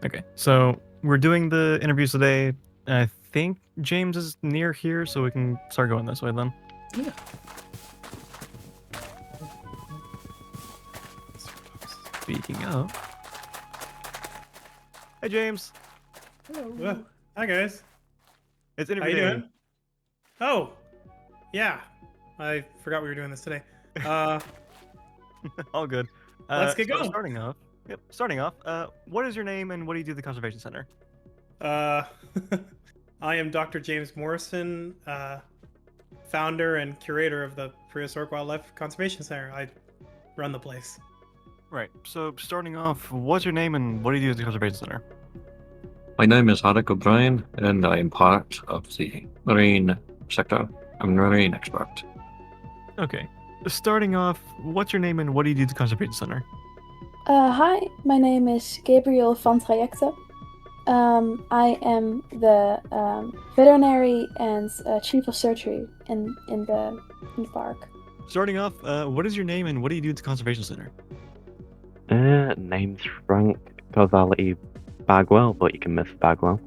Okay, so we're doing the interviews today. I think James is near here, so we can start going this way then. Yeah. Speaking of, hey James, Hello. Hi guys. it's How interview you day. doing? Oh, yeah. I forgot we were doing this today. All good. Let's get so going. Starting off. What is your name and what do you do at the conservation center? I am Dr. James Morrison, founder and curator of the Prehistoric Wildlife Conservation Center. I run the place. Right. So starting off, what's your name and what do you do at the conservation center? My name is Haddock O'Brien, and I am part of the marine sector. I'm a marine expert. Okay. Starting off, what's your name and what do you do at the conservation center? Hi, my name is Gabriel van Triectum. I am the veterinary and chief of surgery in the park. Starting off, what is your name and what do you do at the conservation center? Name's Frank Causality Bagwell, but you can miss Bagwell.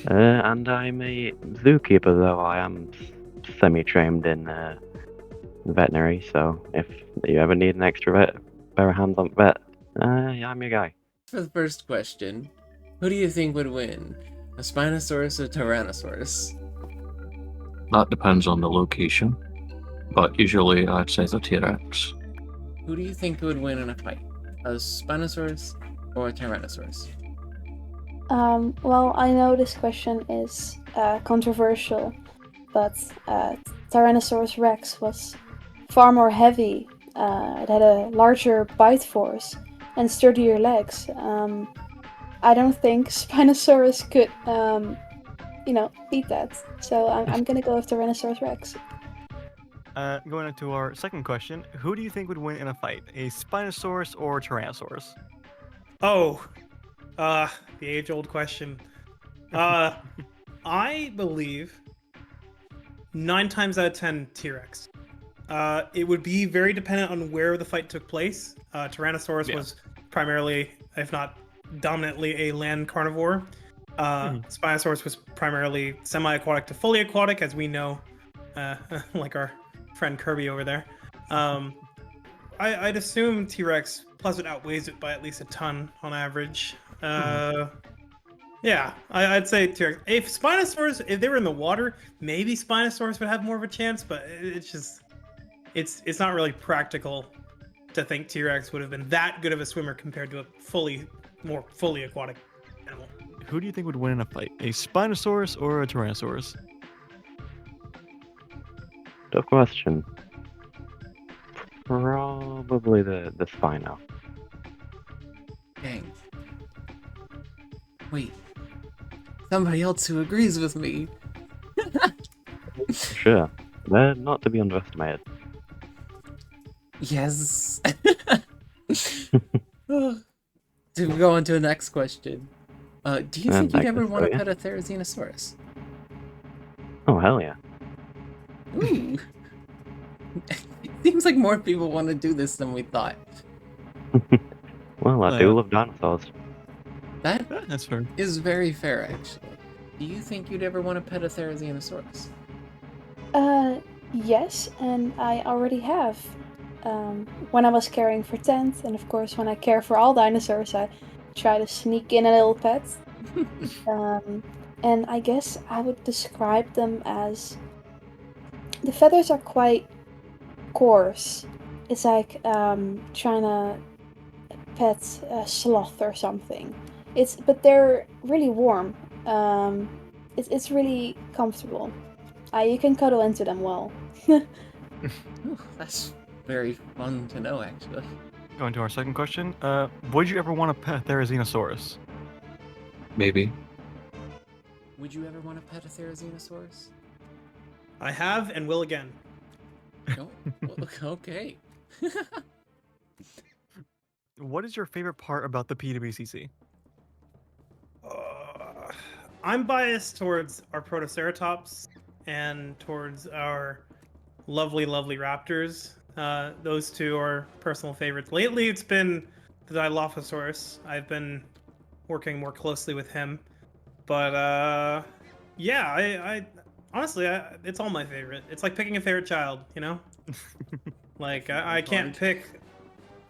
And I'm a zookeeper, though I am semi-trained in veterinary, so if you ever need an extra pair of hands on vet, I'm your guy. For the first question, who do you think would win? A Spinosaurus or Tyrannosaurus? That depends on the location, but usually I'd say the T-Rex. Who do you think would win in a fight? A Spinosaurus or a Tyrannosaurus? Well, I know this question is controversial, but Tyrannosaurus rex was far more heavy. It had a larger bite force and sturdier legs. I don't think Spinosaurus could, beat that. So I'm gonna go with Tyrannosaurus rex. Going into our second question, who do you think would win in a fight? A Spinosaurus or Tyrannosaurus? Oh, the age-old question. I believe 9 times out of 10 T-Rex. It would be very dependent on where the fight took place. Tyrannosaurus was primarily, if not dominantly, a land carnivore. Spinosaurus was primarily semi-aquatic to fully aquatic, as we know, like our friend Kirby over there. I'd assume T-Rex, plus it outweighs it by at least a ton on average. Yeah, I'd say T-Rex. If Spinosaurus, if they were in the water, maybe Spinosaurus would have more of a chance, but it's not really practical to think T-Rex would have been that good of a swimmer compared to a more fully aquatic animal. Who do you think would win in a fight? A Spinosaurus or a Tyrannosaurus? Tough question. Probably the Spino. Dang. Wait. Somebody else who agrees with me. Sure. They're not to be underestimated. Yes. To go on to the next question. Do you think you'd ever want to pet a Therizinosaurus? Oh, hell yeah. Ooh. Seems like more people want to do this than we thought. Well, I do love dinosaurs. That's fair. Is very fair, actually. Do you think you'd ever want to pet a Therizinosaurus? Yes, and I already have. When I was caring for Tent, and of course when I care for all dinosaurs, I try to sneak in a little pet. And I guess I would describe them as... The feathers are quite coarse. It's like trying to pet a sloth or something. But they're really warm. It's really comfortable. You can cuddle into them well. Ooh, that's very fun to know, actually. Going to our second question, would you ever want to pet a Therizinosaurus? Maybe. Would you ever want to pet a Therizinosaurus? I have and will again. Oh, well, okay. What is your favorite part about the PWCC? I'm biased towards our Protoceratops and towards our lovely, lovely raptors. Those two are personal favorites. Lately, it's been the Dilophosaurus. I've been working more closely with him. But yeah, I honestly, it's all my favorite. It's like picking a favorite child, you know? Like I can't pick.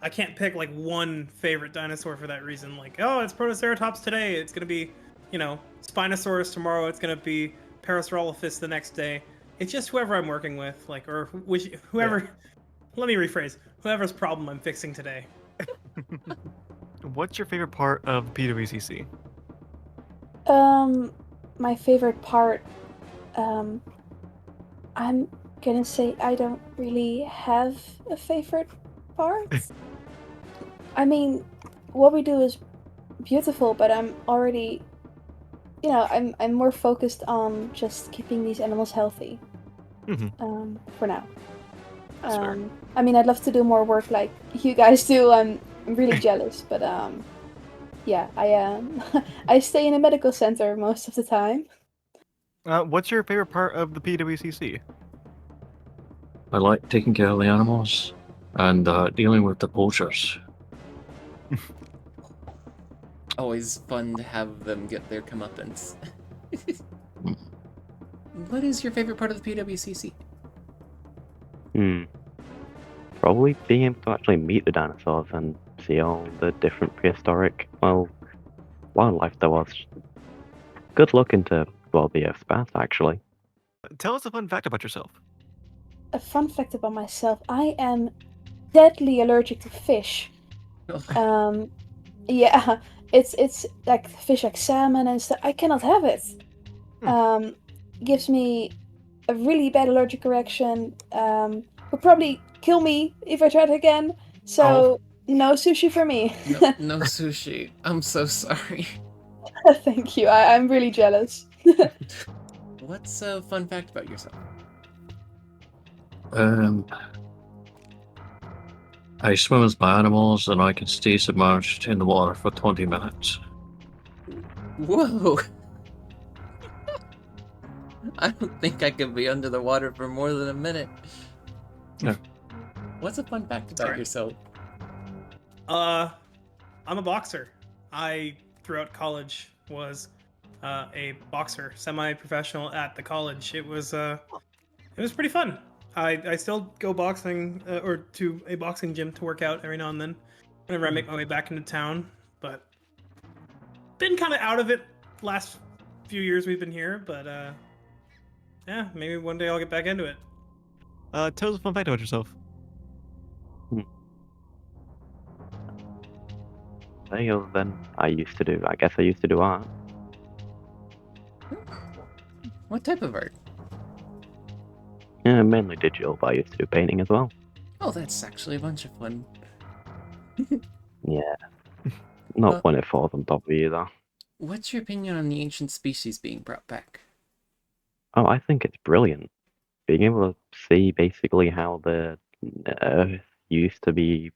I can't pick like one favorite dinosaur for that reason. Like, oh, it's Protoceratops today. It's gonna be, Spinosaurus tomorrow. It's gonna be Parasaurolophus the next day. It's just whoever I'm working with, like, or whoever. Yeah. Let me rephrase. Whoever's problem I'm fixing today. What's your favorite part of PWCC? My favorite part. I'm gonna say I don't really have a favorite part. I mean, what we do is beautiful, but I'm already, I'm more focused on just keeping these animals healthy. For now. I mean, I'd love to do more work like you guys do. I'm really jealous, but yeah, I stay in a medical center most of the time. What's your favorite part of the PWCC? I like taking care of the animals and dealing with the poachers. Always fun to have them get their comeuppance. What is your favorite part of the PWCC? Probably being able to actually meet the dinosaurs and see all the different prehistoric, wildlife there was. Good look into, the Earth's past, actually. Tell us a fun fact about yourself. A fun fact about myself: I am deadly allergic to fish. Yeah, it's like fish like salmon and stuff. I cannot have it. Gives me a really bad allergic reaction. Would probably kill me if I tried again. So no sushi for me. No sushi. I'm so sorry. Thank you. I'm really jealous. What's a fun fact about yourself? I swim with my animals and I can stay submerged in the water for 20 minutes. Whoa! I don't think I could be under the water for more than a minute. Yeah. What's a fun fact about yourself? I'm a boxer. I, throughout college, was a boxer, semi-professional at the college. It was pretty fun. I still go boxing or to a boxing gym to work out every now and then whenever I make my way back into town. But been kind of out of it last few years we've been here. But yeah, maybe one day I'll get back into it. Tell us a fun fact about yourself. Other than I used to do art. What type of art? Yeah, mainly digital, but I used to do painting as well. Oh, that's actually a bunch of fun. Yeah. Not when it falls on top of you, though. What's your opinion on the ancient species being brought back? Oh, I think it's brilliant. Being able to see basically how the Earth used to be,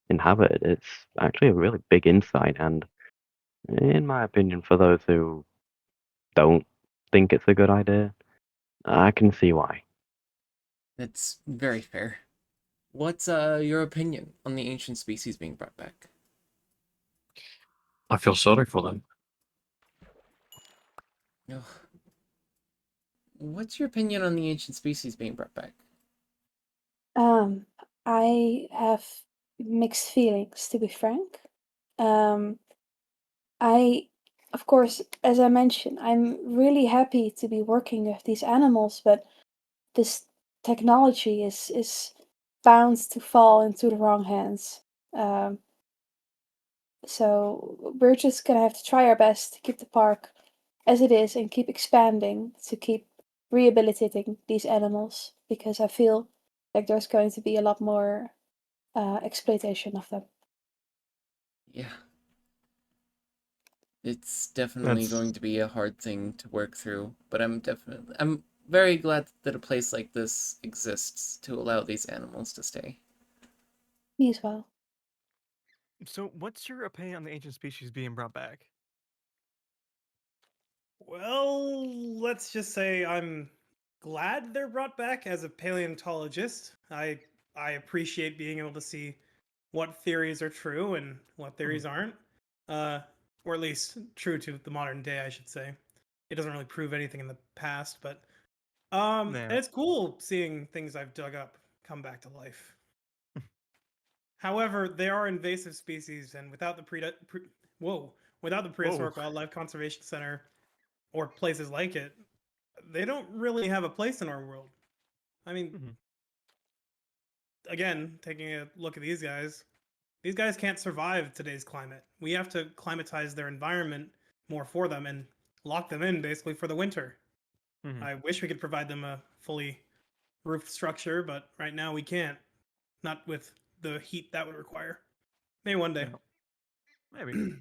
inhabited, it's actually a really big insight. And in my opinion, for those who don't think it's a good idea, I can see why. That's very fair. What's your opinion on the ancient species being brought back? I feel sorry for them. Ugh. What's your opinion on the ancient species being brought back? I have mixed feelings, to be frank. Of course, as I mentioned, I'm really happy to be working with these animals, but this technology is bound to fall into the wrong hands. So we're just gonna have to try our best to keep the park as it is and keep expanding to keep rehabilitating these animals because I feel like there's going to be a lot more exploitation of them. Yeah. It's definitely going to be a hard thing to work through, but I'm very glad that a place like this exists to allow these animals to stay. Me as well. So, what's your opinion on the ancient species being brought back? Well, let's just say I'm glad they're brought back as a paleontologist. I appreciate being able to see what theories are true and what theories aren't. or at least true to the modern day, I should say. It doesn't really prove anything in the past, but Yeah. it's cool seeing things I've dug up come back to life. However, they are invasive species, and without the without the Prehistoric Wildlife Conservation Center or places like it, they don't really have a place in our world. I mean, again, taking a look at these guys can't survive today's climate. We have to climatize their environment more for them and lock them in basically for the winter. I wish we could provide them a fully roofed structure, but right now we can't. Not with the heat that would require. Maybe one day. Yeah. Maybe.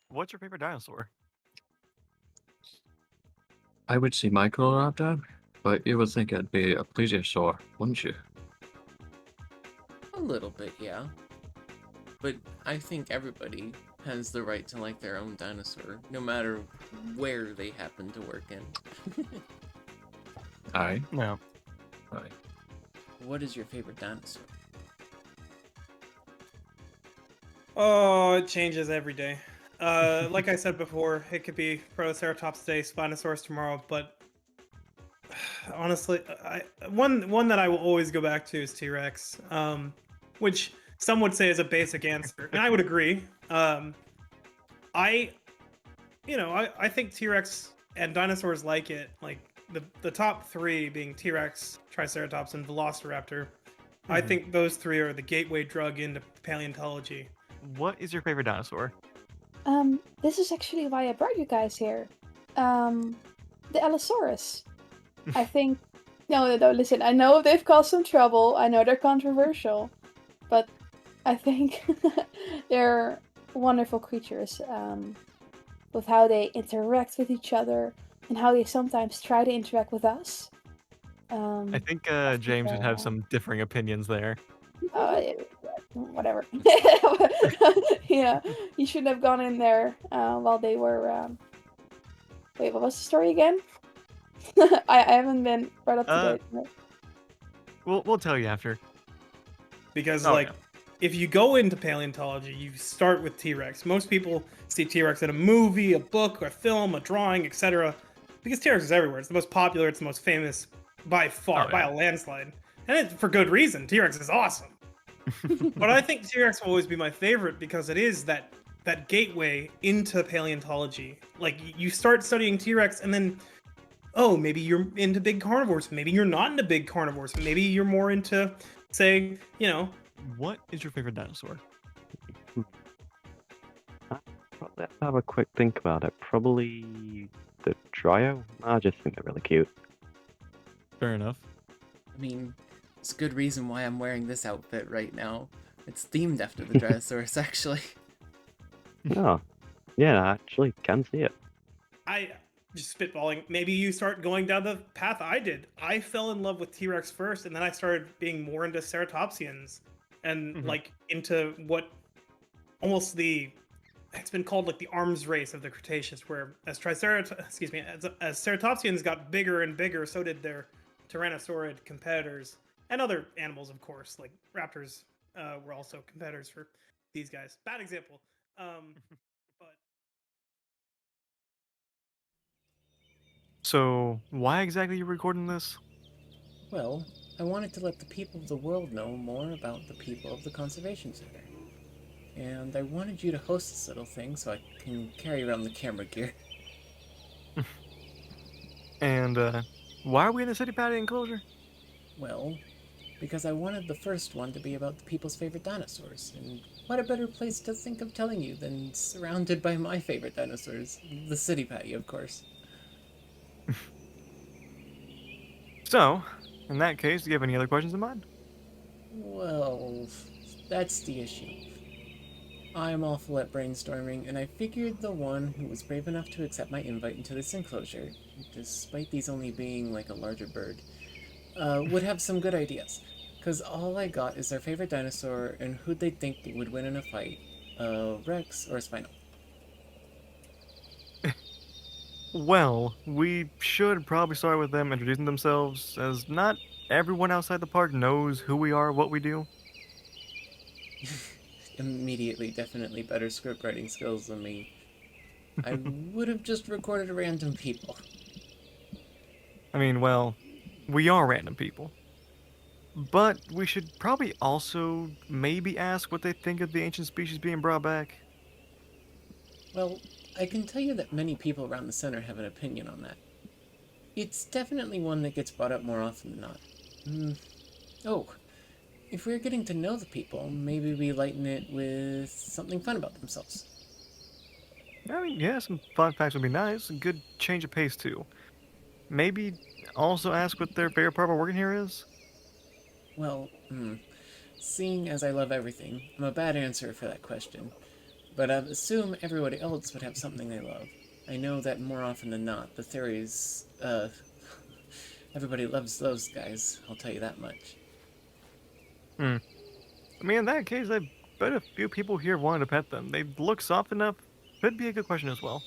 What's your favorite dinosaur? I would say Microraptor, but you would think it'd be a plesiosaur, wouldn't you? A little bit, yeah. But I think everybody has the right to like their own dinosaur, no matter where they happen to work in. Aye. No. Aye. What is your favorite dinosaur? Oh, it changes every day. Like I said before, it could be Protoceratops today, Spinosaurus tomorrow, but honestly, one that I will always go back to is T-Rex, which some would say is a basic answer, and I would agree. I think T-Rex and dinosaurs like it, like the top three being T-Rex, Triceratops, and Velociraptor. I think those three are the gateway drug into paleontology. What is your favorite dinosaur? This is actually why I brought you guys here. The Allosaurus. I think. No, listen. I know they've caused some trouble. I know they're controversial, but I think they're wonderful creatures. With how they interact with each other and how they sometimes try to interact with us. I think James would have some differing opinions there. Whatever. Yeah, you shouldn't have gone in there while they were. Wait, what was the story again? I haven't been brought up to date. We'll tell you after. Because if you go into paleontology, you start with T-Rex. Most people see T-Rex in a movie, a book, a film, a drawing, etc. Because T-Rex is everywhere. It's the most popular. It's the most famous by far, by a landslide, and it's for good reason. T-Rex is awesome. But I think T-Rex will always be my favorite because it is that gateway into paleontology. Like, you start studying T-Rex and then, oh, maybe you're into big carnivores. Maybe you're not into big carnivores. Maybe you're more into, say, What is your favorite dinosaur? Let's have a quick think about it. Probably the trio. I just think they're really cute. Fair enough. I mean, it's a good reason why I'm wearing this outfit right now. It's themed after the Dinosaurs, actually. Oh, yeah, I actually can see it. I just spitballing. Maybe you start going down the path I did. I fell in love with T-Rex first, and then I started being more into ceratopsians and like into what almost it's been called like the arms race of the Cretaceous, where as ceratopsians got bigger and bigger, so did their tyrannosaurid competitors and other animals, of course. Like raptors were also competitors for these guys. Bad example. But So, why exactly are you recording this? Well, I wanted to let the people of the world know more about the people of the Conservation Center. And I wanted you to host this little thing so I can carry around the camera gear. And why are we in the city patio enclosure? Well, because I wanted the first one to be about the people's favorite dinosaurs, and what a better place to think of telling you than surrounded by my favorite dinosaurs, the city patio, of course. So, in that case, do you have any other questions in mind? Well, that's the issue. I'm awful at brainstorming, and I figured the one who was brave enough to accept my invite into this enclosure, despite these only being like a larger bird, would have some good ideas. Because all I got is their favorite dinosaur and who they think would win in a fight, Rex or Spino. Well, we should probably start with them introducing themselves, as not everyone outside the park knows who we are, what we do. Immediately, definitely better script writing skills than me. I would have just recorded random people. I mean, well, we are random people. But we should probably also maybe ask what they think of the ancient species being brought back. Well, I can tell you that many people around the center have an opinion on that. It's definitely one that gets brought up more often than not. Oh, if we're getting to know the people, maybe we lighten it with something fun about themselves. I mean, yeah, some fun facts would be nice. A good change of pace, too. Maybe also ask what their favorite part of working here is? Well, seeing as I love everything, I'm a bad answer for that question. But I'd assume everybody else would have something they love. I know that more often than not, the theories, everybody loves those guys, I'll tell you that much. I mean, in that case, I bet a few people here wanted to pet them. They look soft enough. Could be a good question as well.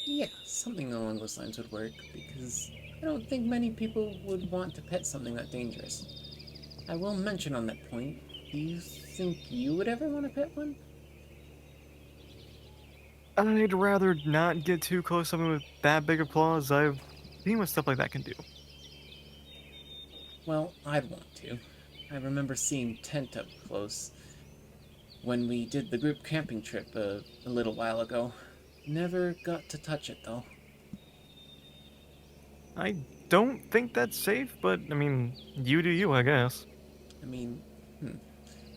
Yeah, something along those lines would work, because I don't think many people would want to pet something that dangerous. I will mention on that point, do you think you would ever want to pet one? I'd rather not get too close to something with that big of claws. I've seen what stuff like that can do. Well, I'd want to. I remember seeing Tent up close when we did the group camping trip a little while ago. Never got to touch it, though. I don't think that's safe, but I mean, you do you, I guess. I mean,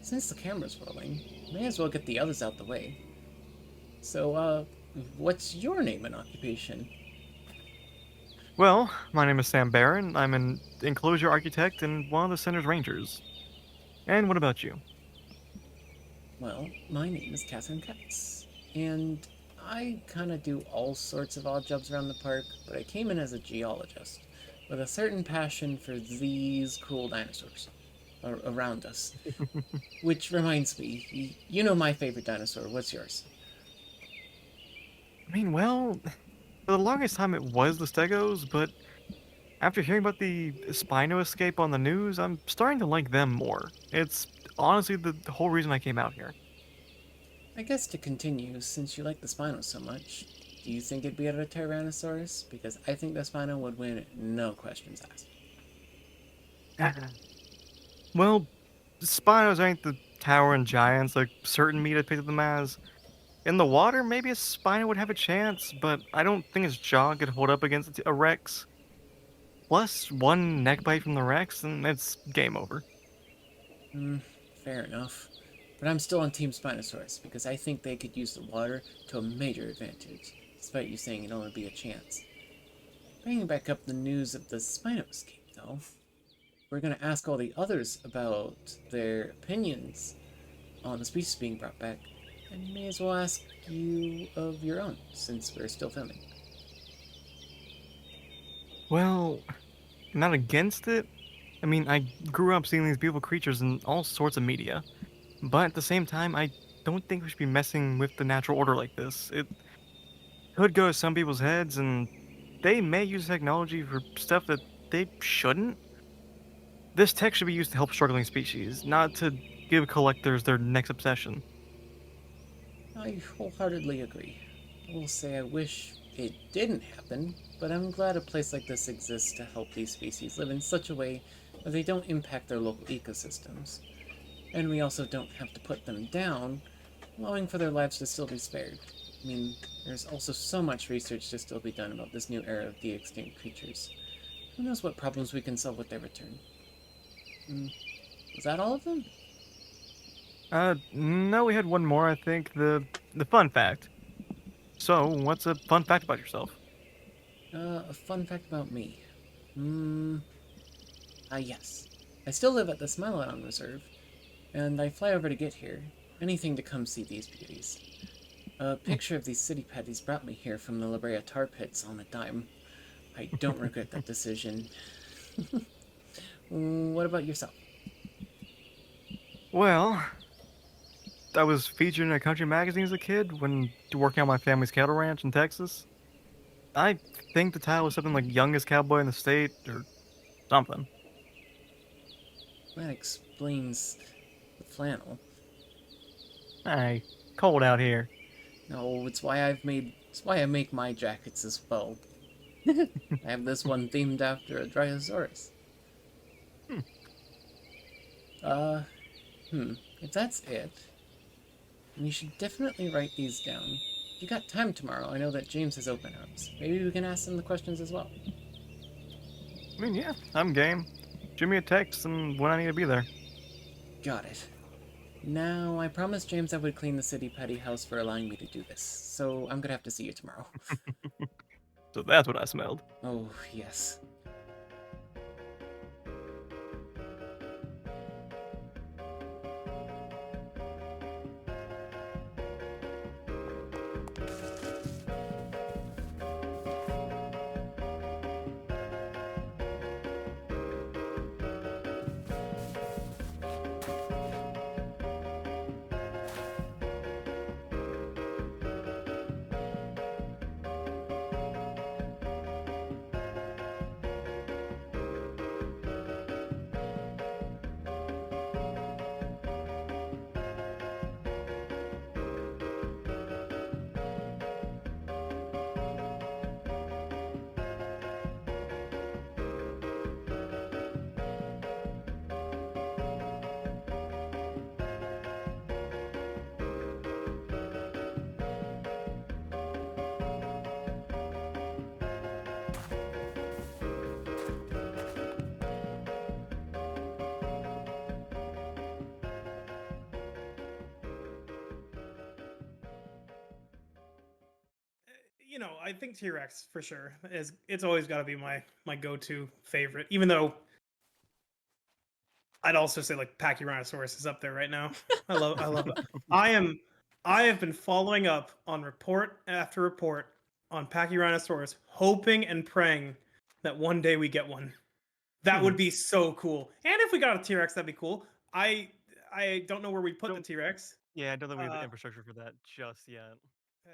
since the camera's rolling, may as well get the others out the way. So, what's your name and occupation? Well, my name is Sam Barron. I'm an enclosure architect and one of the center's rangers. And what about you? Well, my name is Katherine Kats, and I kind of do all sorts of odd jobs around the park, but I came in as a geologist, with a certain passion for these cool dinosaurs around us. Which reminds me, you know my favorite dinosaur. What's yours? I mean, well, for the longest time it was the Stegos, but after hearing about the Spino escape on the news, I'm starting to like them more. It's honestly the whole reason I came out here. I guess to continue, since you like the Spino so much, do you think it'd be a Tyrannosaurus? Because I think the Spino would win, no questions asked. Well, Spinos ain't the towering giants like certain media depicted them as. In the water, maybe a Spino would have a chance, but I don't think its jaw could hold up against a Rex. Plus, one neck bite from the Rex, and it's game over. Fair enough. But I'm still on Team Spinosaurus, because I think they could use the water to a major advantage, despite you saying it'd only be a chance. Bringing back up the news of the Spino escape, though, we're going to ask all the others about their opinions on the species being brought back, and may as well ask you of your own, since we're still filming. Well, not against it. I mean, I grew up seeing these beautiful creatures in all sorts of media. But at the same time, I don't think we should be messing with the natural order like this. It could go to some people's heads, and they may use technology for stuff that they shouldn't. This tech should be used to help struggling species, not to give collectors their next obsession. I wholeheartedly agree. I will say I wish it didn't happen, but I'm glad a place like this exists to help these species live in such a way that they don't impact their local ecosystems. And we also don't have to put them down, allowing for their lives to still be spared. I mean, there's also so much research to still be done about this new era of de-extinct creatures. Who knows what problems we can solve with their return? Was that all of them? No, we had one more, I think. The fun fact. So, what's a fun fact about yourself? A fun fact about me. Yes. I still live at the Smilodon Reserve, and I fly over to get here. Anything to come see these beauties. A picture of these city patties brought me here from the La Brea tar pits on a dime. I don't regret that decision. What about yourself? Well, I was featured in a country magazine as a kid when working on my family's cattle ranch in Texas. I think the title was something like Youngest Cowboy in the State, or something. That explains the flannel. Hey, cold out here. No, it's why I've made That's why I make my jackets as well. I have this one themed after a Dryosaurus. If that's it, then you should definitely write these down. If you got time tomorrow, I know that James has open house. Maybe we can ask him the questions as well. I mean, yeah, I'm game. Shoot me a text and when I need to be there. Got it. Now, I promised James I would clean the city petty house for allowing me to do this, so I'm gonna have to see you tomorrow. So that's what I smelled. Oh, yes. I think T-Rex for sure it's always got to be my go-to favorite. Even though I'd also say like Pachyrhinosaurus is up there right now. I love it. I have been following up on report after report on Pachyrhinosaurus, hoping and praying that one day we get one. That would be so cool. And if we got a T-Rex, that'd be cool. I don't know where we put the T-Rex. Yeah, I don't think we have the infrastructure for that just yet. Yeah.